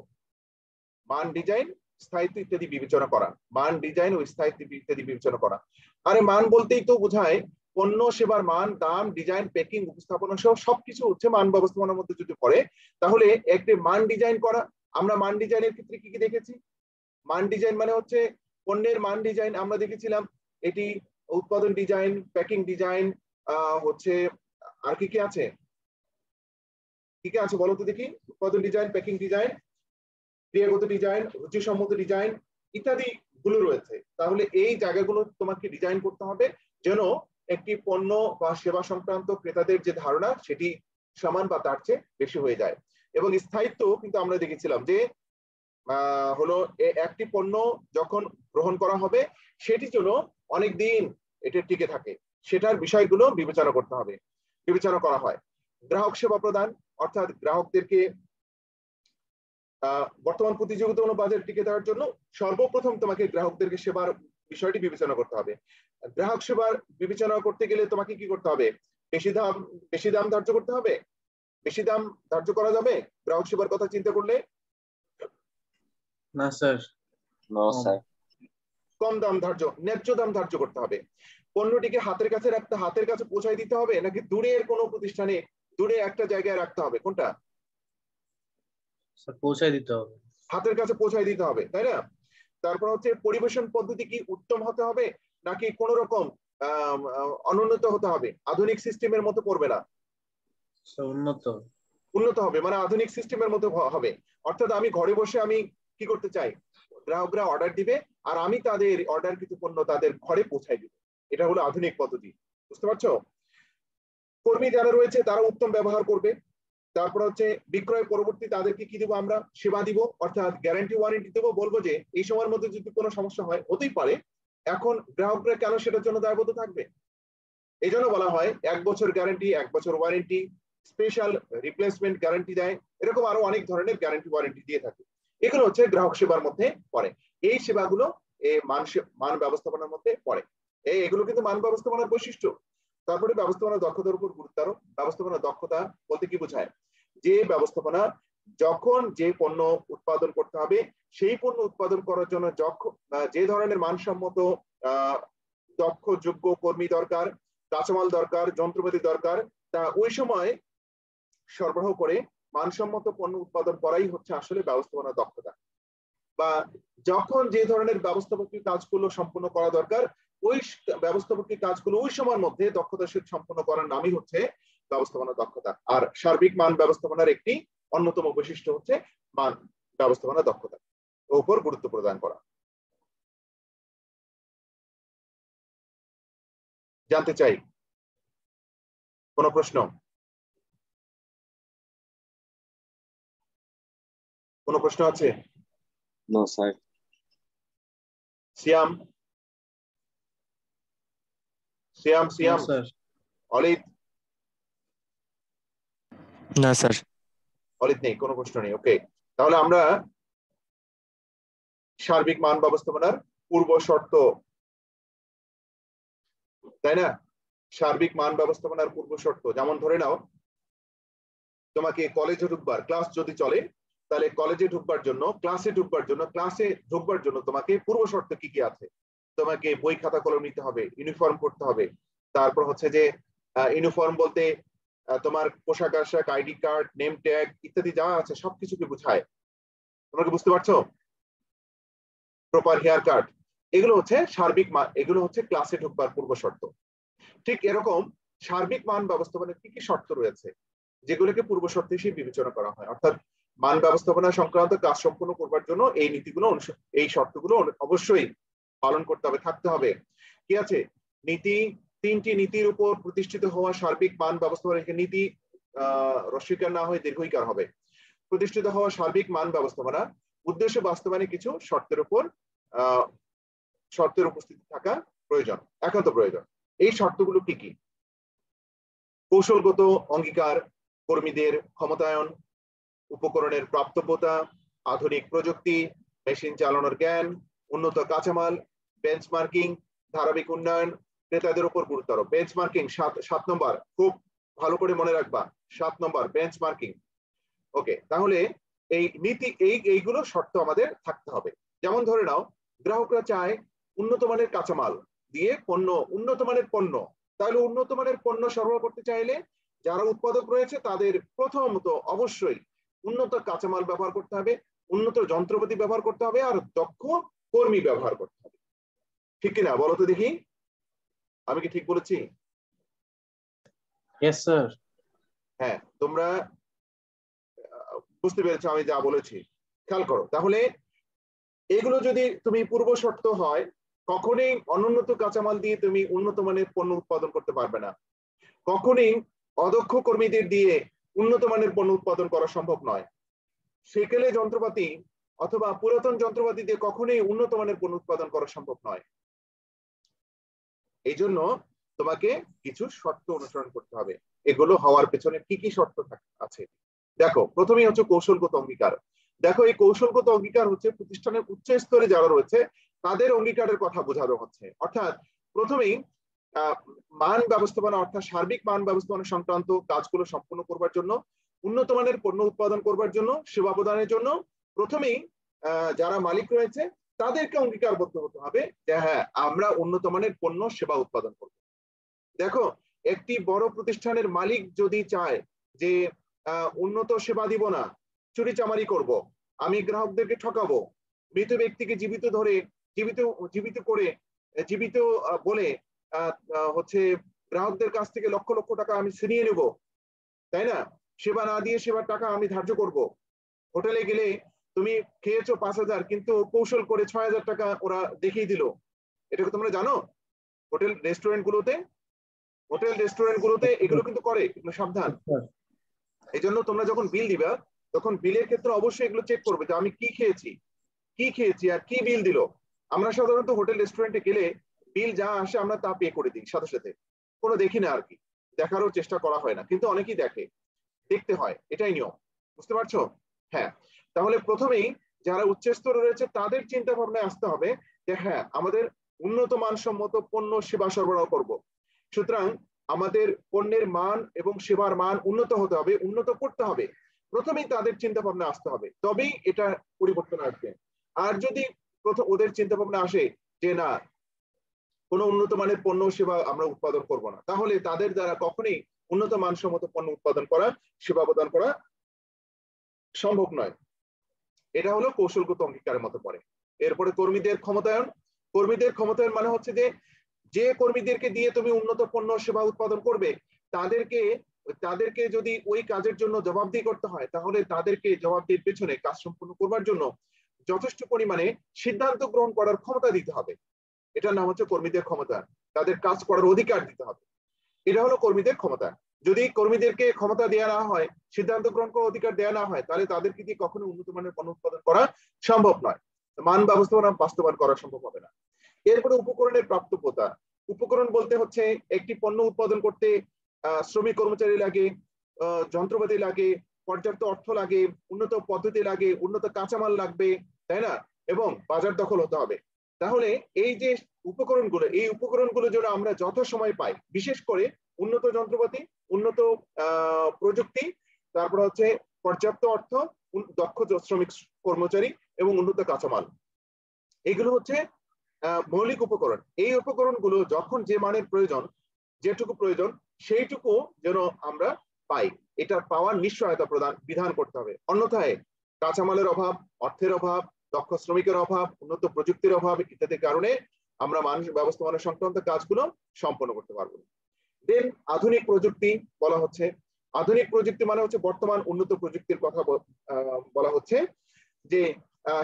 মান, ডিজাইন, স্থায়িত্ব ইত্যাদি বিবেচনা করা। মান, ডিজাইন ও স্থায়িত্ব ইত্যাদি বিবেচনা করা। আরে মান বলতেই তো বোঝায় পণ্য সেবার মান, দাম, ডিজাইন, প্যাকিং, উপস্থাপনা সহ সবকিছু হচ্ছে মান ব্যবস্থাপনার মধ্যে যদি পড়ে, তাহলে একটি মান ডিজাইন করা। আমরা মান ডিজাইনের ক্ষেত্রে কি কি দেখেছি? মান ডিজাইন মানে হচ্ছে পণ্যের মান ডিজাইন আমরা দেখেছিলাম, এটি উৎপাদন ডিজাইন, প্যাকিং ডিজাইন, হচ্ছে আর কি কি আছে, কি কি আছে বলো তো দেখি? উৎপাদন ডিজাইন, প্যাকিং ডিজাইন, ক্রিয়াগত ডিজাইন, রুচিসম্মত ডিজাইন ইত্যাদি গুলো রয়েছে। তাহলে এই জায়গাগুলো তোমাকে ডিজাইন করতে হবে যেন একটি পণ্য বা সেবা সংক্রান্ত ক্রেতাদের যে ধারণা সেটি সমান বা তার চেয়ে বেশি হয়ে যায়। এবং স্থায়িত্ব কিন্তু আমরা দেখেছিলাম যে হলো একটি পণ্য যখন গ্রহণ করা হবে সেটি যেন অনেক দিন এটা টিকে থাকে, সেটার বিষয়গুলো বিবেচনা করতে হবে, বিবেচনা করা হয়। গ্রাহক সেবা প্রদান, অর্থাৎ গ্রাহকদেরকে বর্তমান প্রতিযোগিতামূলক বাজারে টিকে থাকার জন্য সর্বপ্রথম তোমাকে গ্রাহকদেরকে সেবার বিষয়টি বিবেচনা করতে হবে। গ্রাহক সেবার বিবেচনা করতে গেলে তোমাকে কি করতে হবে? বেশি দাম ধার্য করতে হবে? বেশি দাম ধার্য করা যাবে গ্রাহক সেবার কথা চিন্তা করলে? না স্যার। No sir. কম দাম ধার্য, ন্যায্য দাম ধার্য করতে হবে। পণ্যটিকে হাতের কাছে রাখতে, হাতের কাছে পৌঁছায় দিতে হবে, নাকি দূরের কোনো প্রতিষ্ঠানে দূরে একটা জায়গায় রাখতে হবে? কোনটা? পৌঁছায় দিতে হবে। হাতের কাছে পৌঁছায় দিতে হবে, তাই না? তারপর হচ্ছে পরিবেশন পদ্ধতি কি উত্তম হতে হবে নাকি কোন রকম অনুন্নত হতে হবে? আধুনিক সিস্টেমের মতো পড়বে না, উন্নত হবে, মানে আধুনিক সিস্টেমের মতো হবে। অর্থাৎ আমি ঘরে বসে আমি কি করতে চাই, গ্রাহকরা অর্ডার দিবে আর আমি তাদের অর্ডারকৃত পণ্য তাদের ঘরে পৌঁছায় দিব, এটা হলো আধুনিক পদ্ধতি। বুঝতে পারছো? কর্মী যারা রয়েছে তারা উত্তম ব্যবহার করবে। তারপর হচ্ছে বিক্রয় পরবর্তী তাদেরকে কি দিব আমরা? সেবা দিব, অর্থাৎ গ্যারান্টি ওয়ারেন্টি দেবো, বলবো যে এই সময়ের মধ্যে যদি কোনো সমস্যা হয়, হতেই পারে, এখন গ্রাহকরা কেন সেটার জন্য দায়বদ্ধ থাকবে? এই জন্য বলা হয় 1 বছর গ্যারান্টি, 1 বছর ওয়ারেন্টি, স্পেশাল রিপ্লেসমেন্ট গ্যারান্টি দেয়, এরকম আরো অনেক ধরনের গ্যারান্টি ওয়ারেন্টি দিয়ে থাকে। এগুলো হচ্ছে গ্রাহক সেবার মধ্যে পড়ে। এই সেবাগুলো মান ব্যবস্থাপনার মধ্যে পড়ে। এগুলো কিন্তু মান ব্যবস্থাপনার বৈশিষ্ট্য। তারপরে ব্যবস্থাপনা দক্ষতার উপর গুরুত্ব আরোপ। ব্যবস্থাপনা দক্ষতা বলতে কি বোঝায়? যে ব্যবস্থাপনা যখন যে পণ্য উৎপাদন করতে হবে সেই পণ্য উৎপাদন করার জন্য যে ধরনের মানসম্মত দক্ষ যোগ্য কর্মী দরকার, কাঁচামাল দরকার, যন্ত্রপাতি দরকার, তা ওই সময় সরবরাহ করে মানসম্মত পণ্য উৎপাদন করাই হচ্ছে আসলে ব্যবস্থাপনা দক্ষতা। বা যখন যে ধরনের ব্যবস্থাপকীয় কাজগুলো সম্পন্ন করা দরকার ওই ব্যবস্থাপকীয় কাজগুলো ওই সময়ের মধ্যে দক্ষতার সাথে সম্পন্ন করার নামই হচ্ছে ব্যবস্থাপনা দক্ষতা। আর সার্বিক মান ব্যবস্থাপনার একটি অন্যতম বৈশিষ্ট্য হচ্ছে মান ব্যবস্থাপনা দক্ষতা উপর গুরুত্ব প্রদান করা। জানতে চাই কোন প্রশ্ন? কোন প্রশ্ন আছে? No sir. Siam sir. Olid? না স্যার। অলিদ নেই, কোনো প্রশ্ন নেই। ওকে, তাহলে আমরা সার্বিক মান ব্যবস্থাপনার পূর্ব শর্ত, তাই না? সার্বিক মান ব্যবস্থাপনার পূর্ব শর্ত, যেমন ধরে নাও তোমাকে কলেজে ঢুকবার, ক্লাস যদি চলে তাহলে কলেজে ঢুকবার জন্য, ক্লাসে ঢুকবার জন্য তোমাকে পূর্ব শর্ত কি কি আছে? তোমাকে বই খাতা কলম নিতে হবে, ইউনিফর্ম পড়তে হবে। তারপর হচ্ছে যে ইউনিফর্ম বলতে তোমার পোশাক আশাক, আইডি কার্ড, নেম ট্যাগ ইত্যাদি যা আছে সবকিছুকে বোঝায়। তোমরা কি বুঝতে পারছো? প্রপার হেয়ার কাট, এগুলো হচ্ছে সার্বিক মান, এগুলো হচ্ছে ক্লাসে ঢুকবার পূর্ব শর্ত। ঠিক এরকম সার্বিক মান ব্যবস্থাপনার কি কি শর্ত রয়েছে যেগুলোকে পূর্ব শর্ত হিসেবে বিবেচনা করা হয়? অর্থাৎ মান ব্যবস্থাপনা সংক্রান্ত কাজ সম্পন্ন করবার জন্য এই নীতিগুলো, এই শর্তগুলো অবশ্যই পালন করতে হবে, থাকতে হবে। কি আছে? নীতি, 3টি নীতির উপর প্রতিষ্ঠিত হওয়া সার্বিক মান ব্যবস্থাপনা। নীতি রস্বীকার না হয়ে দীর্ঘইকার হবে। প্রতিষ্ঠিত হওয়া সার্বিক মান ব্যবস্থাপনা উদ্দেশ্য বাস্তবায়নে কিছু শর্তের উপস্থিতি থাকা প্রয়োজন, একান্ত প্রয়োজন। এই শর্তগুলো কি কি? কৌশলগত অঙ্গীকার, কর্মীদের ক্ষমতায়ন, উপকরণের প্রাপ্তব্যতা, আধুনিক প্রযুক্তি, মেশিন চালানোর জ্ঞান, উন্নত কাঁচামাল, বেঞ্চমার্কিং, ধারাবাহিক উন্নয়ন, ক্রেতাদের উপর গুরুতর। বেঞ্চমার্কিং 7 নম্বর, খুব ভালো করে মনে রাখবা, 7 নম্বর বেঞ্চমার্কিং। ওকে, তাহলে এই নীতি এইগুলো শর্ত আমাদের থাকতে হবে। যেমন ধরে নাও, গ্রাহকরা চায় উন্নত মানের কাঁচামাল দিয়ে পণ্য, উন্নত মানের পণ্য। তাহলে উন্নত মানের পণ্য সরবরাহ করতে চাইলে যারা উৎপাদক রয়েছে তাদের প্রথমত অবশ্যই উন্নত কাঁচামাল ব্যবহার করতে হবে, উন্নত যন্ত্রপাতি ব্যবহার করতে হবে, আর দক্ষ কর্মী ব্যবহার করতে হবে। ঠিক কিনা বলো তো দেখি, আমি কি ঠিক বলেছি? Yes sir. হ্যাঁ, তোমরা বুঝতে পেরেছো আমি যা বলেছি? খেয়াল করো। তাহলে এগুলো যদি তুমি পূর্ব শর্ত হয়, কখনোই অনুন্নত কাঁচামাল দিয়ে তুমি উন্নত মানের পণ্য উৎপাদন করতে পারবে না। কখনোই অদক্ষ কর্মীদের দিয়ে উন্নত মানের পণ্য উৎপাদন করা সম্ভব নয়। সেকেলে যন্ত্রপাতি অথবা পুরাতন যন্ত্রপাতি দিয়ে কখনোই উন্নত মানের পণ্য উৎপাদন করা সম্ভব নয়। এই জন্য তোমাকে কিছু শর্ত অনুসরণ করতে হবে। এগুলো হওয়ার পেছনে কি কি শর্ত আছে দেখো। প্রথমেই হচ্ছে কৌশলগত অঙ্গীকার। দেখো, এই কৌশলগত অঙ্গীকার হচ্ছে প্রতিষ্ঠানের উচ্চ স্তরে যারা রয়েছে তাদের অঙ্গীকারের কথা বোঝানো হচ্ছে। অর্থাৎ প্রথমেই মান ব্যবস্থাপনা অর্থাৎ সার্বিক মান ব্যবস্থাপনা সংক্রান্ত কাজগুলো সম্পন্ন করবার জন্য, উন্নত মানের পণ্য উৎপাদন করবার জন্য, সেবা প্রদানের জন্য প্রথমেই যারা মালিক রয়েছে তাদেরকে অঙ্গীকারবদ্ধ হতে হবে যে হ্যাঁ, আমরা উন্নত মানের পণ্য সেবা উৎপাদন করব। দেখো, একটি বড় প্রতিষ্ঠানের মালিক যদি চায় যে উন্নত সেবা দিব না, চুরি চামারি করব, আমি গ্রাহকদেরকে ঠকাবো, মৃত ব্যক্তিকে জীবিত বলে হচ্ছে গ্রাহকদের কাছ থেকে লক্ষ লক্ষ টাকা আমি ছিনিয়ে নেব, তাই না? সেবা না দিয়ে সেবার টাকা আমি ধার্য করব। হোটেলে গেলে তুমি খেয়েছো 5,000, কিন্তু কৌশল করে 6,000 টাকা ওরা দেখিয়ে দিল। এটাকে তোমরা জানো? হোটেল রেস্টুরেন্ট গুলোতে এগুলো কিন্তু করে, এগুলো সাবধান। এই জন্য তোমরা যখন বিল দিবা তখন বিলের ক্ষেত্রে অবশ্যই এগুলো চেক করবে যে আমি কি খেয়েছি আর কি বিল দিল। আমরা সাধারণত হোটেল রেস্টুরেন্টে গেলে বিল যা আসে আমরা তা পে করে দিই সাথে সাথে, কোনো দেখি না আর কি, দেখারও চেষ্টা করা হয় না, কিন্তু অনেকেই দেখতে হয়, এটাই নিয়ম। বুঝতে পারছো? হ্যাঁ, তাহলে প্রথমেই যারা উচ্চস্তরে রয়েছে তাদের চিন্তা ভাবনায় আসতে হবে যে হ্যাঁ, আমাদের উন্নত মানসম্মত পণ্য সেবা সরবরাহ করব। সুতরাং আমাদের পণ্যের মান এবং সেবার মান উন্নত হতে হবে, উন্নত করতে হবে। প্রথমেই তাদের চিন্তা ভাবনা আসতে হবে, তবেই এটা পরিবর্তন আসবে। আর যদি প্রথম ওদের চিন্তা ভাবনা আসে যে না, কোনো উন্নত মানের পণ্য সেবা আমরা উৎপাদন করব না, তাহলে তাদের দ্বারা কখনোই উন্নত মানসম্মত পণ্য উৎপাদন করা, সেবা প্রদান করা সম্ভব নয়। এটা হলো কৌশলগত অঙ্গীকারের মতো পড়ে। এরপরে কর্মীদের ক্ষমতায়ন মানে হচ্ছে যে কর্মীদেরকে দিয়ে তুমি উন্নত পণ্য সেবা উৎপাদন করবে তাদেরকে যদি ওই কাজের জন্য জবাবদিহি করতে হয়, তাহলে তাদেরকে জবাবদিহির পেছনে কাজ সম্পন্ন করবার জন্য যথেষ্ট পরিমাণে সিদ্ধান্ত গ্রহণ করার ক্ষমতা দিতে হবে। এটার নাম হচ্ছে কর্মীদের ক্ষমতায়ন। তাদের কাজ করার অধিকার দিতে হবে, এটা হলো কর্মীদের ক্ষমতায়ন। যদি কর্মীদেরকে ক্ষমতা দেওয়া না হয়, সিদ্ধান্ত গ্রহণ করার অধিকার দেওয়া না হয়, তাহলে তাদেরকে দিয়ে কখনো উন্নত মানের পণ্য উৎপাদন করা সম্ভব নয়, মান ব্যবস্থাপনা বাস্তবায়ন করা সম্ভব হবে না। এরপরে উপকরণের প্রাপ্তব্যতা। উপকরণ বলতে হচ্ছে একটি পণ্য উৎপাদন করতে শ্রমিক কর্মচারী লাগে, যন্ত্রপাতি লাগে, পর্যাপ্ত অর্থ লাগে, উন্নত পদ্ধতি লাগে, উন্নত কাঁচামাল লাগবে, তাই না? এবং বাজার দখল হতে হবে। তাহলে এই যে উপকরণগুলো যেন আমরা যথাসময়ে পাই, বিশেষ করে উন্নত যন্ত্রপাতি, উন্নত প্রযুক্তি, তারপর হচ্ছে পর্যাপ্ত অর্থ, দক্ষ শ্রমিক কর্মচারী এবং উন্নত কাঁচামাল, এগুলো হচ্ছে মৌলিক উপকরণ। এই উপকরণগুলো যখন যে মানের প্রয়োজন, যেটুকু প্রয়োজন সেইটুকু যেন আমরা পাই, এটা পাওয়ার নিশ্চয়তা বিধান করতে হবে। অন্যথায় কাঁচামালের অভাব, অর্থের অভাব, দক্ষ শ্রমিকের অভাব, উন্নত প্রযুক্তির অভাব ইত্যাদির কারণে আমরা মানুষ ব্যবস্থাপনা সংক্রান্ত কাজগুলো সম্পন্ন করতে পারবো না। দেন আধুনিক প্রযুক্তি বলা হচ্ছে। আধুনিক প্রযুক্তি মানে হচ্ছে বর্তমান উন্নত প্রযুক্তির কথা বলা হচ্ছে, যে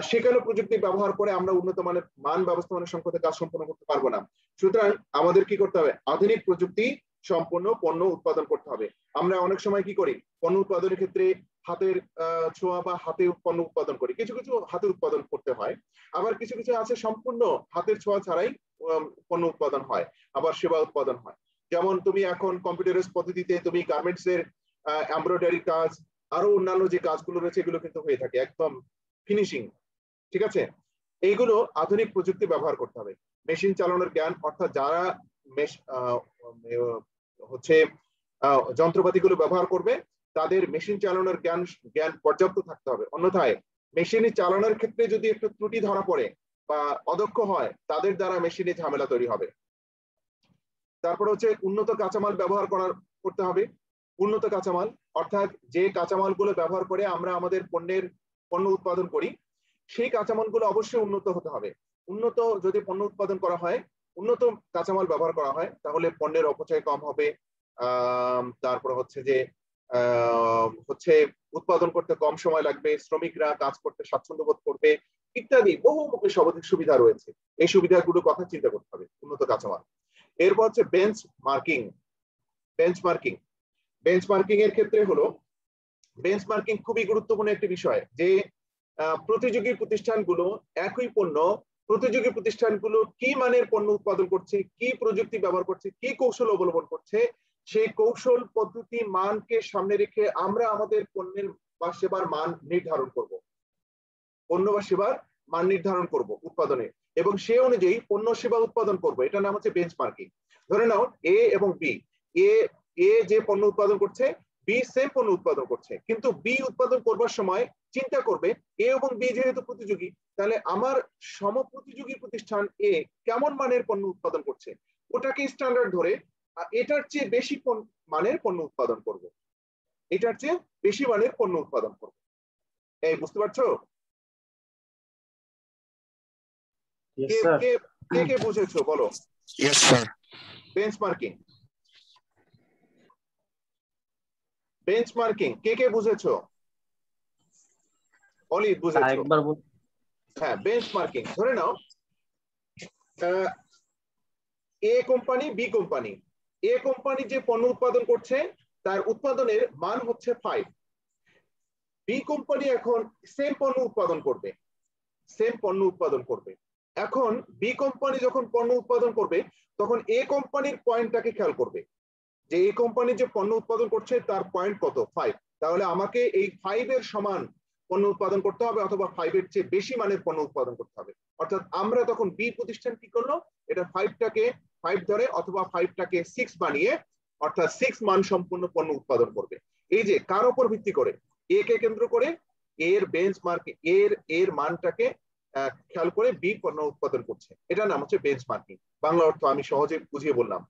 সেকালে প্রযুক্তি ব্যবহার করে আমরা উন্নত মানের মান ব্যবস্থাপনা সংক্রান্ত কাজ সম্পন্ন করতে পারবো না। সুতরাং আমাদের কি করতে হবে? আধুনিক প্রযুক্তি সম্পন্ন পণ্য উৎপাদন করতে হবে। আমরা অনেক সময় কি করি, পণ্য উৎপাদনের ক্ষেত্রে হাতের ছোঁয়া বা হাতে পণ্য উৎপাদন করি, কিছু কিছু হাতে উৎপাদন করতে হয়, আবার কিছু কিছু আছে সম্পূর্ণ হাতের ছোঁয়া ছাড়াই পণ্য উৎপাদন হয়, আবার সেবা উৎপাদন হয়। যেমন তুমি এখন কম্পিউটারাইজ পদ্ধতিতে তুমি গার্মেন্টস এর এমব্রয়ডারি কাজ, আরো অন্যান্য যে কাজগুলো রয়েছে এগুলো কিন্তু হয়ে থাকে একদম ফিনিশিং। ঠিক আছে, এইগুলো আধুনিক প্রযুক্তি ব্যবহার করতে হবে। মেশিন চালানোর জ্ঞান, অর্থাৎ যারা হচ্ছে যন্ত্রপাতিগুলো ব্যবহার করবে তাদের মেশিন চালানোর জ্ঞান পর্যাপ্ত থাকতে হবে, অন্যথায় মেশিনে চালানোর ক্ষেত্রে যদি একটু ত্রুটি ধরা পড়ে বা অদক্ষ হয় তাদের দ্বারা মেশিনে ঝামেলা তৈরি হবে। তারপর হচ্ছে উন্নত কাঁচামাল ব্যবহার করতে হবে। উন্নত কাঁচামাল অর্থাৎ যে কাঁচামালগুলো ব্যবহার করে আমরা আমাদের পণ্য উৎপাদন করি সেই কাঁচামালগুলো অবশ্যই উন্নত হতে হবে। উন্নত যদি পণ্য উৎপাদন করা হয়, উন্নত কাঁচামাল ব্যবহার করা হয়, তাহলে পণ্যের অপচয় কম হবে। তারপর হচ্ছে যে উৎপাদন করতে কম সময় লাগবে, শ্রমিকরা কাজ করতে স্বাচ্ছন্দ্য বোধ করবে, ইত্যাদি বহুমুখী সুবিধা রয়েছে। এই সুবিধাগুলোর কথা চিন্তা করতে হবে উন্নত কাঁচামাল। এরপর হচ্ছে বেঞ্চমার্কিং এর ক্ষেত্রে হলো বেঞ্চমার্কিং খুবই গুরুত্বপূর্ণ একটি বিষয়, যে প্রতিযোগী প্রতিষ্ঠানগুলো একই পণ্য, প্রতিযোগী প্রতিষ্ঠানগুলো কি মানের পণ্য উৎপাদন করছে, কি প্রযুক্তি ব্যবহার করছে, কি কৌশল অবলম্বন করছে, সেই কৌশল পদ্ধতি মানকে সামনে রেখে আমরা আমাদের পণ্যের বা সেবার মান নির্ধারণ করব, পণ্য বা সেবার মান নির্ধারণ করব উৎপাদনে, এবং সে অনুযায়ী পণ্য সেবা উৎপাদন করব। এটার নাম হচ্ছে বেঞ্চমার্কিং। ধরে নাও এ এবং বি, এ যে পণ্য উৎপাদন করছে, বি সেম পণ্য উৎপাদন করছে, কিন্তু বি উৎপাদন করবার সময় চিন্তা করবে এ এবং বি যেহেতু প্রতিযোগী, তাহলে আমার সমপ্রতিযোগী প্রতিষ্ঠান এ কেমন মানের পণ্য উৎপাদন করছে, ওটাকে স্ট্যান্ডার্ড ধরে এটার চেয়ে বেশি মানের পণ্য উৎপাদন করব, এটার চেয়ে বেশি মানের পণ্য উৎপাদন করব। এই বুঝতে পারছো? কে কে বুঝেছো বলো? Yes sir. বেঞ্চমার্কিং কে কে বুঝেছো? অলি বুঝেছো? একবার হ্যাঁ, বেঞ্চমার্কিং। ধরে নাও a company B company, a company যে পণ্য উৎপাদন করছে তার উৎপাদনের মান হচ্ছে 5, বি কোম্পানি এখন সেম পণ্য উৎপাদন করবে। এখন বি কোম্পানি যখন পণ্য উৎপাদন করবে তখন এ কোম্পানির পয়েন্টটাকে খেয়াল করবে, যে এই কোম্পানি যে পণ্য উৎপাদন করছে তার পয়েন্ট কত, 5, তাহলে আমাকে এই 5 এর সমান পণ্য উৎপাদন করতে হবে অথবা 5 এর চেয়ে বেশি মানের পণ্য উৎপাদন করতে হবে। অর্থাৎ আমরা তখন বি প্রতিষ্ঠান কি করলো, এটা 5টাকে 5 ধরে অথবা 5টাকে 6 বানিয়ে, অর্থাৎ 6 মান সম্পন্ন পণ্য উৎপাদন করবে। এই যে কার উপর ভিত্তি করে, এ কে কেন্দ্র করে এর বেঞ্চমার্ক এর মানটাকে খেয়াল করে বি পণ্য উৎপাদন করছে, এটার নাম হচ্ছে বেঞ্চমার্কিং। বাংলা অর্থ আমি সহজে বুঝিয়ে বললাম।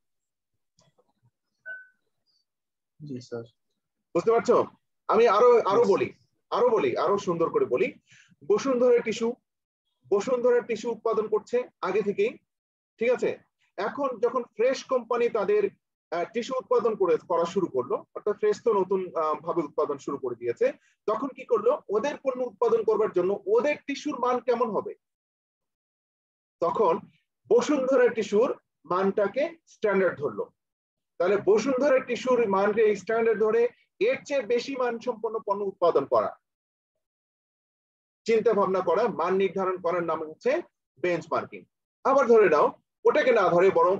জি স্যার। বুঝতে পারছো? আমি আরো সুন্দর করে বলি। বসুন্ধরা টিস্যু উৎপাদন করছে আগে থেকেই, ঠিক আছে। এখন যখন ফ্রেশ কোম্পানি তাদের টিস্যু উৎপাদন করা শুরু করলো, অর্থাৎ ফ্রেশ তো নতুন ভাবে উৎপাদন শুরু করে দিয়েছে, তখন কি করলো, ওদের পণ্য উৎপাদন করবার জন্য ওদের টিস্যুর মান কেমন হবে, তখন বসুন্ধরা টিস্যুর মানটাকে স্ট্যান্ডার্ড ধরলো। তাহলে বসুন্ধরা টিস্যুর মানকে স্ট্যান্ডার্ড ধরে এর চেয়ে বেশি মানসম্পন্ন পণ্য উৎপাদন করা, চিন্তা ভাবনা করা, মান নির্ধারণ করার নাম হচ্ছে বেঞ্চমার্কিং। আবার ধরে নাও ওটাকে না ধরে বরং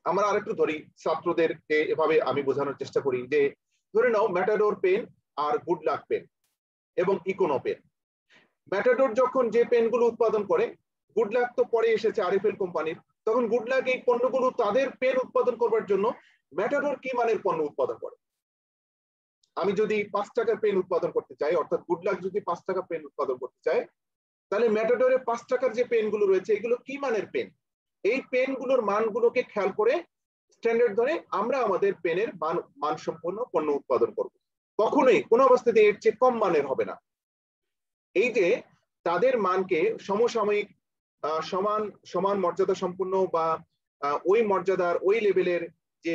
আমরা আরেকটু ধরি, ছাত্রদেরকে এভাবে আমি বোঝানোর চেষ্টা করি যে ধরে নাও ম্যাটাডোর পেন আর গুড লাক পেন এবং ইকোনো পেন। ম্যাটাডোর যখন যে পেনগুলো উৎপাদন করে, গুড লাক তো পরে এসেছে আরএফএল কোম্পানির, তখন গুড লাক এই পণ্যগুলো তাদের পেন উৎপাদন করবার জন্য ম্যাটাডোর কি মানের পণ্য উৎপাদন করে। আমি যদি 5 টাকার পেন উৎপাদন করতে চাই, অর্থাৎ গুড লাক যদি 5 টাকা পেন উৎপাদন করতে চায়, তাহলে ম্যাটাডোরে 5 টাকার যে পেনগুলো রয়েছে এগুলো কি মানের পেন, এই পেনগুলোর মানগুলোকে খেয়াল করে স্ট্যান্ডার্ড ধরে আমরা আমাদের পেনের মানসম্পন্ন পণ্য উৎপাদন করব। কখনোই কোনো অবস্থাতে এর চেয়ে কম মানের হবে না। এই যে তাদের মানকে সমসাময়িক সমান মর্যাদা সম্পন্ন বা ওই মর্যাদার ওই লেভেলের যে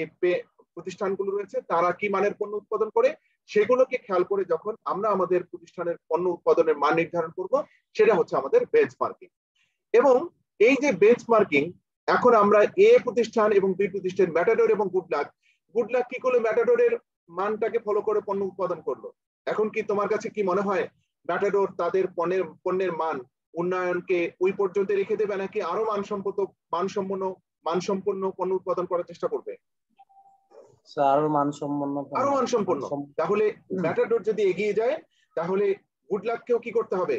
প্রতিষ্ঠানগুলো রয়েছে তারা কি মানের পণ্য উৎপাদন করে, সেগুলোকে খেয়াল করে যখন আমরা আমাদের প্রতিষ্ঠানের পণ্য উৎপাদনের মান নির্ধারণ করব, সেটা হচ্ছে আমাদের বেঞ্চমার্কিং। এবং এই যে বেঞ্চমার্কিং, এখন আমরা এ প্রতিষ্ঠান এবং বি প্রতিষ্ঠান, ম্যাটাডোর এবং গুড লাক কি করলো, ম্যাটাডোরের মানটাকে ফলো করে পণ্য উৎপাদন করলো, এখন কি তোমার কাছে কি মনে হয় ম্যাটাডোর তাদের পণ্যের মান উন্নয়নকে ওই পর্যন্ত রেখে দেবে, নাকি আরো মানসম্পন্ন পণ্য উৎপাদন করার চেষ্টা করবে? আরো মানসম্পন্ন আরো মানসম্পন্ন। তাহলে ম্যাটাডোর যদি এগিয়ে যায় তাহলে গুডলাককেও কি করতে হবে?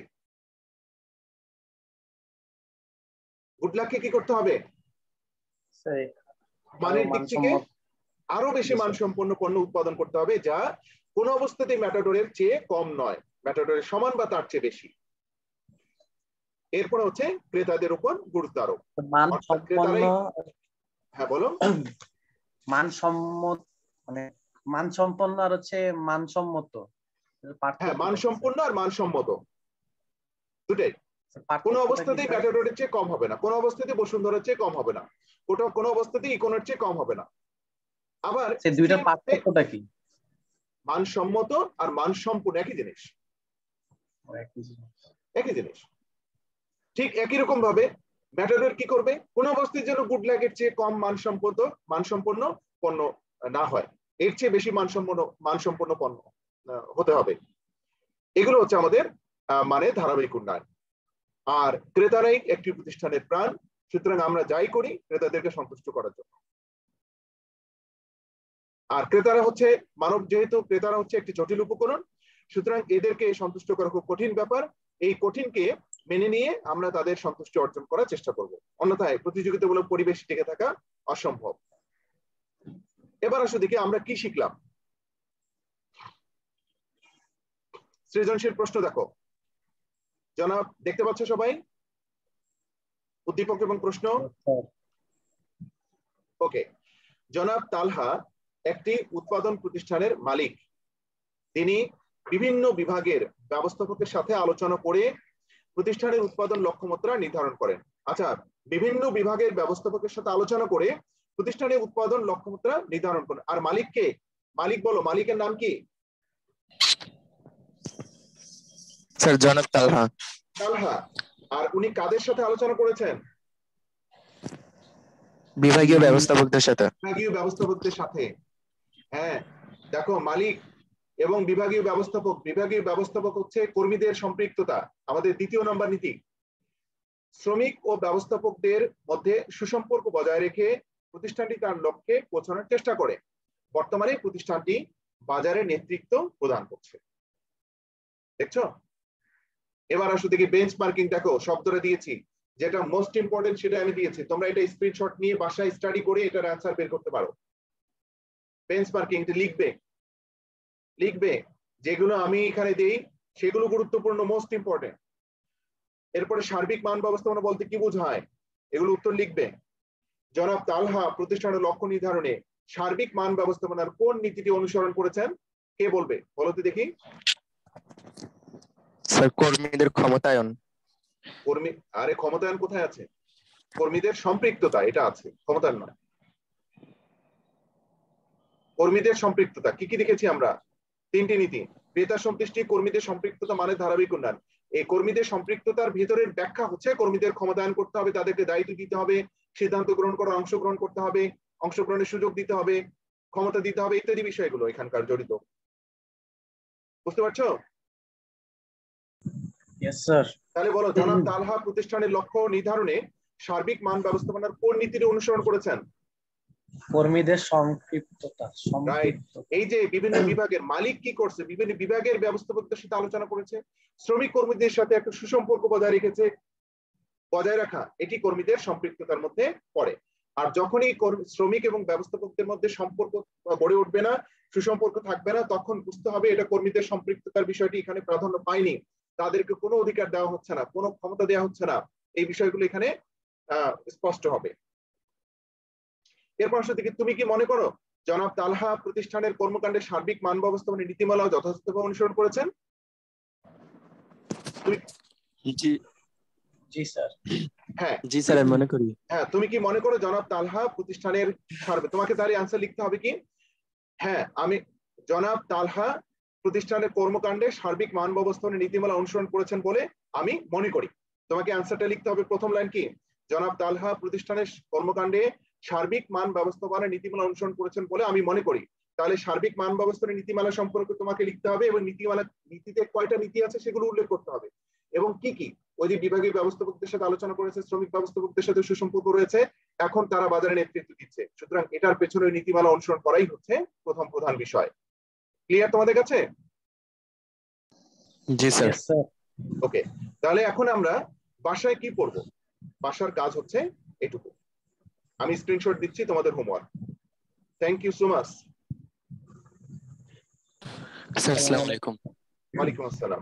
গুডলাককে কি করতে হবে? মানের দিক থেকে আরো বেশি মানসম্পন্ন পণ্য উৎপাদন করতে হবে, যা কোনো অবস্থাতেই ম্যাটাডোরের চেয়ে কম নয়, ম্যাটাডোরের সমান বা তার চেয়ে বেশি। এরপর হচ্ছে ক্রেতাদের উপর গুরুত্ব আরোপ। হ্যাঁ বলো। মানসম্পন্ন আর হচ্ছে মানসম্মত। হ্যাঁ, মানসম্পন্ন আর মানসম্মত দুটাই। কোনো অবস্থাতেই ম্যাটাডোরের চেয়ে কম হবে না, কোনো অবস্থাতেই বসুন্ধরার চেয়ে কম হবে না, কোনো অবস্থাতেই ইকোনোর চেয়ে কম হবে না। আবার দুইটার পার্থক্যটা কি? মানসম্মত আর মানসম্পন্ন একই জিনিস, একই জিনিস। ঠিক একই রকম ভাবে ম্যাটাডোর কি করবে? কোনো অবস্থায় যেন গুডলাকের চেয়ে কম মানসম্পন্ন পণ্য না হয়, এর চেয়ে বেশি মানসম্পন্ন পণ্য হতে হবে। এগুলো হচ্ছে আমাদের মানে ধারাবাহিক উন্নয়ন। আর ক্রেতারাই একটি প্রতিষ্ঠানের প্রাণ, সুতরাং আমরা যাই করি ক্রেতাদেরকে সন্তুষ্ট করার জন্য। আর ক্রেতারা হচ্ছে যেহেতু ক্রেতারা হচ্ছে একটি জটিল উপকরণ, সুতরাং এদেরকে সন্তুষ্ট করা খুব কঠিন ব্যাপার। এই কঠিনকে মেনে নিয়ে আমরা তাদের সন্তুষ্টি অর্জন করার চেষ্টা করব, অন্যথায় প্রতিযোগিতামূলক পরিবেশ টিকে থাকা অসম্ভব। এবার আসলে দেখি আমরা কি শিখলাম। সৃজনশীল প্রশ্ন দেখো জনাব, দেখতে পাচ্ছ সবাই উদ্দীপক এবং প্রশ্ন? ওকে। জনাব তালহা একটি উৎপাদন প্রতিষ্ঠানের মালিক। তিনি বিভিন্ন বিভাগের ব্যবস্থাপকের সাথে আলোচনা করে প্রতিষ্ঠানের উৎপাদন লক্ষ্যমাত্রা নির্ধারণ করেন। আচ্ছা, বিভিন্ন বিভাগের ব্যবস্থাপকের সাথে আলোচনা করে প্রতিষ্ঠানের উৎপাদন লক্ষ্যমাত্রা নির্ধারণ করেন। আর মালিককে? মালিক বলো, মালিকের নাম কি? স্যার জনাব তালহা। তালহা। আর উনি কাদের সাথে আলোচনা করেছেন? বিভাগীয় ব্যবস্থাপকদের সাথে। বিভাগীয় ব্যবস্থাপকদের সাথে। হ্যাঁ দেখো, মালিক এবং বিভাগীয় ব্যবস্থাপক হচ্ছে কর্মীদের সম্পৃক্ততা, আমাদের 2 নম্বর নীতি। শ্রমিক ও ব্যবস্থাপকদের মধ্যে সুসম্পর্ক বজায় রেখে প্রতিষ্ঠানটি তার লক্ষ্যে পৌঁছানোর চেষ্টা করে। বর্তমানে প্রতিষ্ঠানটি বাজারে নেতৃত্ব প্রদান করছে। দেখছো? এবার আসলে দেখি বেঞ্চমার্কিং। দেখো শব্দটা দিয়েছি, যেটা মোস্ট ইম্পর্টেন্ট সেটা আমি দিয়েছি। তোমরা এটা স্ক্রিনশট নিয়ে বাসায় স্টাডি করে এটার অ্যান্সার বের করতে পারো। বেঞ্চমার্কিং লিখবে যেগুলো আমি এখানে দেই সেগুলো গুরুত্বপূর্ণ, মোস্ট ইম্পর্টেন্ট। এরপরে সার্বিক মান ব্যবস্থাপনা বলতে কি বোঝায়, এগুলো উত্তর লিখবে। জনাব তালহা প্রতিষ্ঠানের লক্ষ্য নির্ধারণে সার্বিক মান ব্যবস্থাপনার কোন নীতিটি অনুসরণ করেছেন? কে বলবে? বলো তো দেখি। স্যার কর্মীদের ক্ষমতায়ন। আরে ক্ষমতায়ন কোথায় আছে? কর্মীদের সম্পৃক্ততা, এটা আছে, ক্ষমতায়ন নয়। কর্মীদের সম্পৃক্ততা কি কি দেখেছি আমরা? 3টি নীতি। ক্রেতা সন্তুষ্টি, কর্মীদের সম্পৃক্ততা, মানে ধারাবাহিক উন্নয়ন। এই কর্মীদের সম্পৃক্ততার ভিতরের ব্যাখ্যা হচ্ছে কর্মীদের ক্ষমতায়ন করতে হবে, তাদেরকে দায়িত্ব দিতে হবে, সিদ্ধান্ত গ্রহণ করার অংশগ্রহণ করতে হবে, অংশগ্রহণের সুযোগ দিতে হবে, ক্ষমতা দিতে হবে, ইত্যাদি বিষয়গুলো এখানকার জড়িত। বুঝতে পারছো? Yes sir. তাহলে বলো, জনাব তালহা প্রতিষ্ঠানের লক্ষ্য নির্ধারণে সার্বিক মান ব্যবস্থাপনার কোন নীতিটি অনুসরণ করেছেন? কর্মীদের সম্পৃক্ততা। এই যে বিভিন্ন বিভাগের মালিক কি করছে, বিভিন্ন বিভাগের ব্যবস্থাপকদের সাথে আলোচনা করেছে, শ্রমিক কর্মীদের সাথে একটা সুসম্পর্ক বজায় রাখা, এটি কর্মীদের সম্পৃক্ততার মধ্যে পড়ে। আর যখনই শ্রমিক এবং ব্যবস্থাপকদের মধ্যে সম্পর্ক গড়ে উঠবে না, সুসম্পর্ক থাকবে না, তখন বুঝতে হবে এটা কর্মীদের সম্পৃক্ততার বিষয়টি এখানে প্রাধান্য পায়নি, তাদেরকে কোনো অধিকার দেওয়া হচ্ছে না, কোনো ক্ষমতা দেওয়া হচ্ছে না। এই বিষয়গুলো এখানে স্পষ্ট হবে। এরপর আসলে তুমি কি মনে করো জনাব তালহা প্রতিষ্ঠানের কর্মকাণ্ডের সার্বিক মান ব্যবস্থাপনার নীতিমালা যথাযথভাবে অনুসরণ করেছেন? জি স্যার। হ্যাঁ জি স্যার, আমি মনে করি। হ্যাঁ, তুমি কি মনে করো জনাব তালহা প্রতিষ্ঠানের তোমাকে তার অ্যান্সার লিখতে হবে কি? হ্যাঁ, আমি জনাব তালহা প্রতিষ্ঠানের কর্মকাণ্ডে সার্বিক মান ব্যবস্থাপনার নীতিমালা অনুসরণ করেছেন বলে আমি মনে করি। তোমাকে অ্যান্সারটা লিখতে হবে। প্রথম লাইন কি? জনাব তালহা প্রতিষ্ঠানের কর্মকাণ্ডে সার্বিক মান ব্যবস্থাপনার নীতিমালা অনুসরণ করেছেন বলে আমি মনে করি। তাহলে সার্বিক মান ব্যবস্থাপনার নীতিমালা সম্পর্কে তোমাকে লিখতে হবে এবং নীতিতে কয়টা নীতি আছে সেগুলো উল্লেখ করতে হবে এবং কি কি ওই যে বিভাগীয় ব্যবস্থাপকদের সাথে আলোচনা করেছে, শ্রমিক ব্যবস্থাপকদের সাথে সুসম্পর্ক রয়েছে, এখন তারা বাজারে নেতৃত্ব দিচ্ছে। সুতরাং এটার পেছনে নীতিমালা অনুসরণ করাই হচ্ছে প্রথম প্রধান বিষয়। ক্লিয়ার তোমাদের কাছে? জি স্যার। ওকে, তাহলে এখন আমরা বাসায় কি পড়বো? বাসার কাজ হচ্ছে এটুকু। আমি স্ক্রিনশট দিচ্ছি তোমাদের homework. Thank you so much. Sir আসসালামু আলাইকুম। ওয়ালাইকুম আসসালাম।